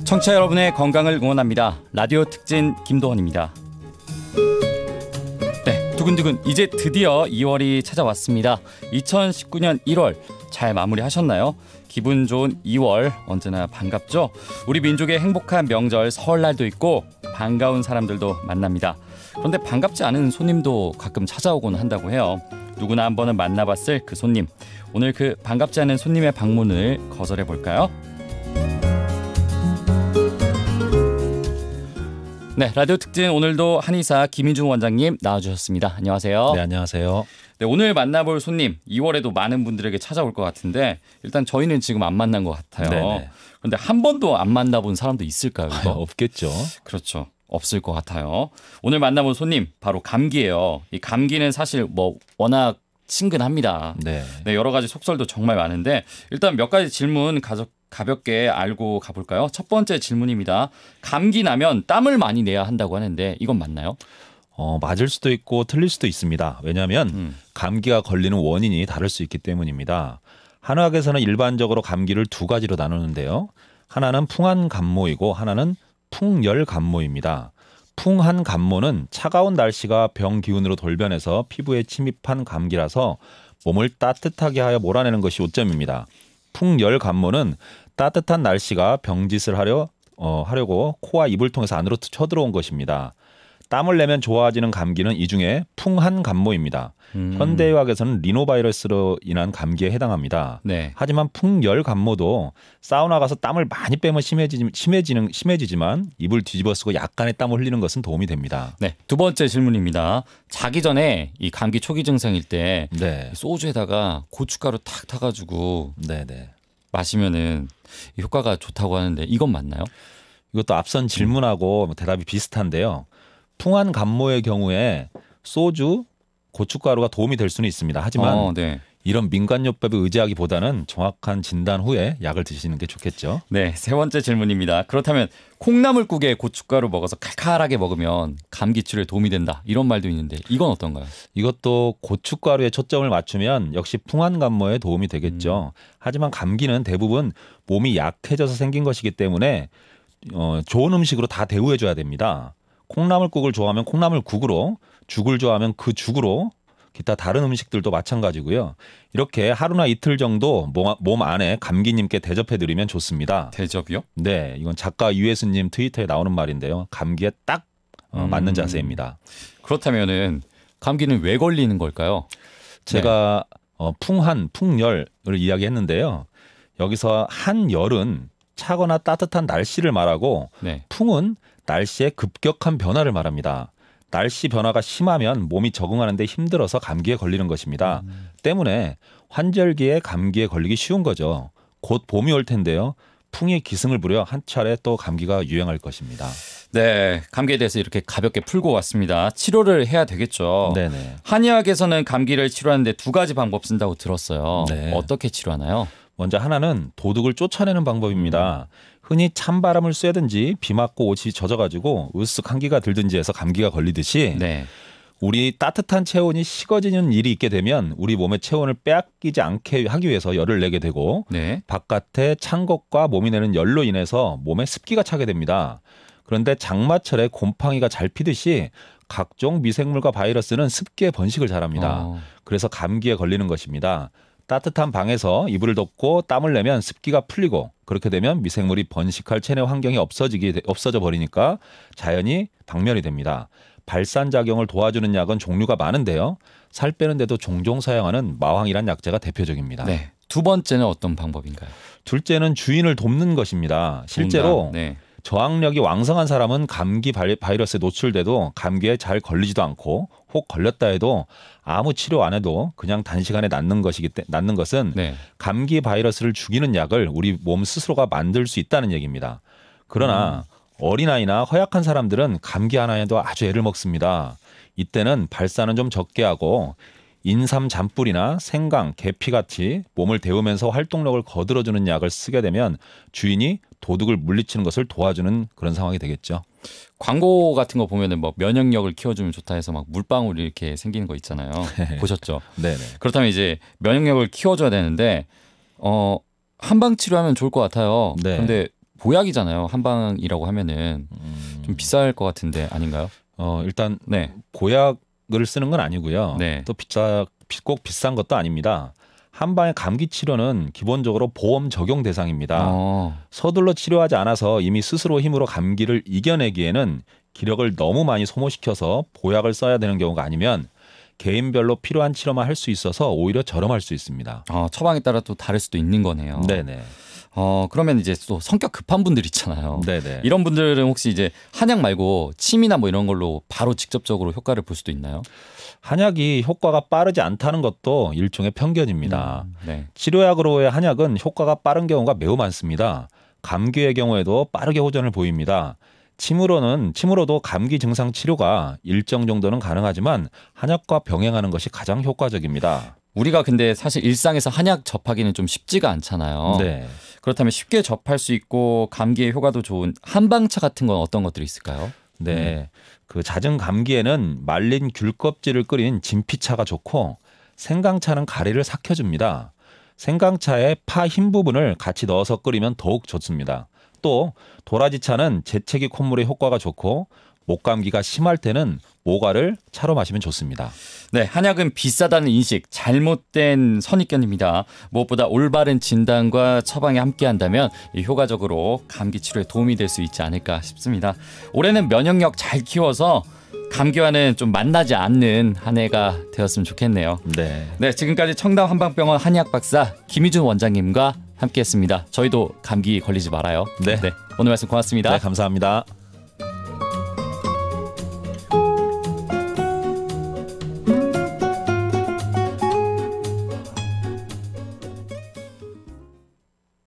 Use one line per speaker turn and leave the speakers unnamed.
청취자 여러분의 건강을 응원합니다. 라디오 특진 김도원입니다. 네, 두근두근 이제 드디어 2월이 찾아왔습니다. 2019년 1월 잘 마무리하셨나요? 기분 좋은 2월 언제나 반갑죠? 우리 민족의 행복한 명절 설날도 있고 반가운 사람들도 만납니다. 그런데 반갑지 않은 손님도 가끔 찾아오곤 한다고 해요. 누구나 한 번은 만나봤을 그 손님. 오늘 그 반갑지 않은 손님의 방문을 거절해 볼까요? 네, 라디오 특진 오늘도 한의사 김인중 원장님 나와주셨습니다. 안녕하세요.
네, 안녕하세요.
네, 오늘 만나볼 손님 2월에도 많은 분들에게 찾아올 것 같은데 일단 저희는 지금 안 만난 것 같아요.
네네.
그런데 한 번도 안 만나본 사람도 있을까요? 이거?
없겠죠.
그렇죠. 없을 것 같아요. 오늘 만나본 손님 바로 감기예요. 이 감기는 사실 뭐 워낙 친근합니다.
네.
네, 여러 가지 속설도 정말 많은데 일단 몇 가지 질문 가볍게 알고 가볼까요? 첫 번째 질문입니다. 감기 나면 땀을 많이 내야 한다고 하는데 이건 맞나요?
맞을 수도 있고 틀릴 수도 있습니다. 왜냐하면 감기가 걸리는 원인이 다를 수 있기 때문입니다. 한의학에서는 일반적으로 감기를 두 가지로 나누는데요. 하나는 풍한 감모이고 하나는 풍열 감모입니다. 풍한 감모는 차가운 날씨가 병 기운으로 돌변해서 피부에 침입한 감기라서 몸을 따뜻하게 하여 몰아내는 것이 요점입니다. 풍열 감모는 따뜻한 날씨가 병짓을 하려고 코와 입을 통해서 안으로 쳐들어온 것입니다. 땀을 내면 좋아지는 감기는 이 중에 풍한 감모입니다. 현대의학에서는 리노바이러스로 인한 감기에 해당합니다.
네.
하지만 풍열 감모도 사우나 가서 땀을 많이 빼면 심해지지만 입을 뒤집어 쓰고 약간의 땀을 흘리는 것은 도움이 됩니다.
네, 두 번째 질문입니다. 자기 전에 이 감기 초기 증상일 때
네.
소주에다가 고춧가루 탁 타가지고
네네.
마시면은 효과가 좋다고 하는데 이건 맞나요?
이것도 앞선 질문하고 대답이 비슷한데요. 풍한 감모의 경우에 소주, 고춧가루가 도움이 될 수는 있습니다. 하지만
네.
이런 민간요법에 의지하기보다는 정확한 진단 후에 약을 드시는 게 좋겠죠.
네, 세 번째 질문입니다. 그렇다면 콩나물국에 고춧가루 먹어서 칼칼하게 먹으면 감기 치료에 도움이 된다. 이런 말도 있는데 이건 어떤가요?
이것도 고춧가루에 초점을 맞추면 역시 풍한 감모에 도움이 되겠죠. 하지만 감기는 대부분 몸이 약해져서 생긴 것이기 때문에 좋은 음식으로 다 대우해줘야 됩니다. 콩나물국을 좋아하면 콩나물국으로, 죽을 좋아하면 그 죽으로, 기타 다른 음식들도 마찬가지고요. 이렇게 하루나 이틀 정도 몸 안에 감기님께 대접해드리면 좋습니다.
대접이요?
네, 이건 작가 유혜수님 트위터에 나오는 말인데요. 감기에 딱 맞는 자세입니다.
그렇다면은 감기는 왜 걸리는 걸까요?
제가 풍한, 풍열을 이야기했는데요. 여기서 한열은 차거나 따뜻한 날씨를 말하고
네.
풍은 날씨의 급격한 변화를 말합니다. 날씨 변화가 심하면 몸이 적응하는데 힘들어서 감기에 걸리는 것입니다. 때문에 환절기에 감기에 걸리기 쉬운 거죠. 곧 봄이 올 텐데요. 풍이 기승을 부려 한 차례 또 감기가 유행할 것입니다.
네, 감기에 대해서 이렇게 가볍게 풀고 왔습니다. 치료를 해야 되겠죠.
네네.
한의학에서는 감기를 치료하는데 두 가지 방법 쓴다고 들었어요.
네.
어떻게 치료하나요?
먼저 하나는 도둑을 쫓아내는 방법입니다. 흔히 찬바람을 쐬든지 비 맞고 옷이 젖어가지고 으쓱 한기가 들든지 해서 감기가 걸리듯이
네.
우리 따뜻한 체온이 식어지는 일이 있게 되면 우리 몸의 체온을 빼앗기지 않게 하기 위해서 열을 내게 되고
네.
바깥에 찬 것과 몸이 내는 열로 인해서 몸에 습기가 차게 됩니다. 그런데 장마철에 곰팡이가 잘 피듯이 각종 미생물과 바이러스는 습기에 번식을 잘합니다. 그래서 감기에 걸리는 것입니다. 따뜻한 방에서 이불을 덮고 땀을 내면 습기가 풀리고 그렇게 되면 미생물이 번식할 체내 환경이 없어져 버리니까 자연히 박멸이 됩니다. 발산작용을 도와주는 약은 종류가 많은데요. 살 빼는데도 종종 사용하는 마황이란 약재가 대표적입니다.
네. 두 번째는 어떤 방법인가요?
둘째는 주인을 돕는 것입니다. 실제로
네.
저항력이 왕성한 사람은 감기 바이러스에 노출돼도 감기에 잘 걸리지도 않고 혹 걸렸다 해도 아무 치료 안 해도 그냥 단시간에 낫는 것은
네.
감기 바이러스를 죽이는 약을 우리 몸 스스로가 만들 수 있다는 얘기입니다. 그러나 어린아이나 허약한 사람들은 감기 하나에도 아주 애를 먹습니다. 이때는 발산은 좀 적게 하고 인삼 잔뿌리나 생강, 계피같이 몸을 데우면서 활동력을 거들어주는 약을 쓰게 되면 주인이 도둑을 물리치는 것을 도와주는 그런 상황이 되겠죠.
광고 같은 거 보면은 뭐 면역력을 키워주면 좋다 해서 막 물방울이 이렇게 생기는 거 있잖아요. 보셨죠?
네네.
그렇다면 이제 면역력을 키워줘야 되는데 한방 치료하면 좋을 것 같아요.
네.
그런데 보약이잖아요. 한방이라고 하면은 좀 비쌀 것 같은데 아닌가요?
일단
네.
보약을 쓰는 건 아니고요.
네.
또 꼭 비싼 것도 아닙니다. 한방의 감기 치료는 기본적으로 보험 적용 대상입니다. 서둘러 치료하지 않아서 이미 스스로 힘으로 감기를 이겨내기에는 기력을 너무 많이 소모시켜서 보약을 써야 되는 경우가 아니면 개인별로 필요한 치료만 할 수 있어서 오히려 저렴할 수 있습니다.
처방에 따라 또 다를 수도 있는 거네요.
네네.
그러면 이제 또 성격 급한 분들 있잖아요.
네네.
이런 분들은 혹시 이제 한약 말고 침이나 뭐 이런 걸로 바로 직접적으로 효과를 볼 수도 있나요?
한약이 효과가 빠르지 않다는 것도 일종의 편견입니다.
네.
치료약으로의 한약은 효과가 빠른 경우가 매우 많습니다. 감기의 경우에도 빠르게 호전을 보입니다. 침으로도 감기 증상 치료가 일정 정도는 가능하지만 한약과 병행하는 것이 가장 효과적입니다.
우리가 근데 사실 일상에서 한약 접하기는 좀 쉽지가 않잖아요.
네.
그렇다면 쉽게 접할 수 있고 감기에 효과도 좋은 한방차 같은 건 어떤 것들이 있을까요?
네. 그 잦은 감기에는 말린 귤 껍질을 끓인 진피차가 좋고 생강차는 가래를 삭혀줍니다. 생강차에 파 흰 부분을 같이 넣어서 끓이면 더욱 좋습니다. 또 도라지차는 재채기 콧물에 효과가 좋고 목감기가 심할 때는 모가를 차로 마시면 좋습니다.
네, 한약은 비싸다는 인식 잘못된 선입견입니다. 무엇보다 올바른 진단과 처방이 함께한다면 효과적으로 감기 치료에 도움이 될 수 있지 않을까 싶습니다. 올해는 면역력 잘 키워서 감기와는 좀 만나지 않는 한 해가 되었으면 좋겠네요. 네, 지금까지 청담 한방병원 한의학 박사 김희준 원장님과 함께했습니다. 저희도 감기 걸리지 말아요.
네.
오늘 말씀 고맙습니다.
네, 감사합니다.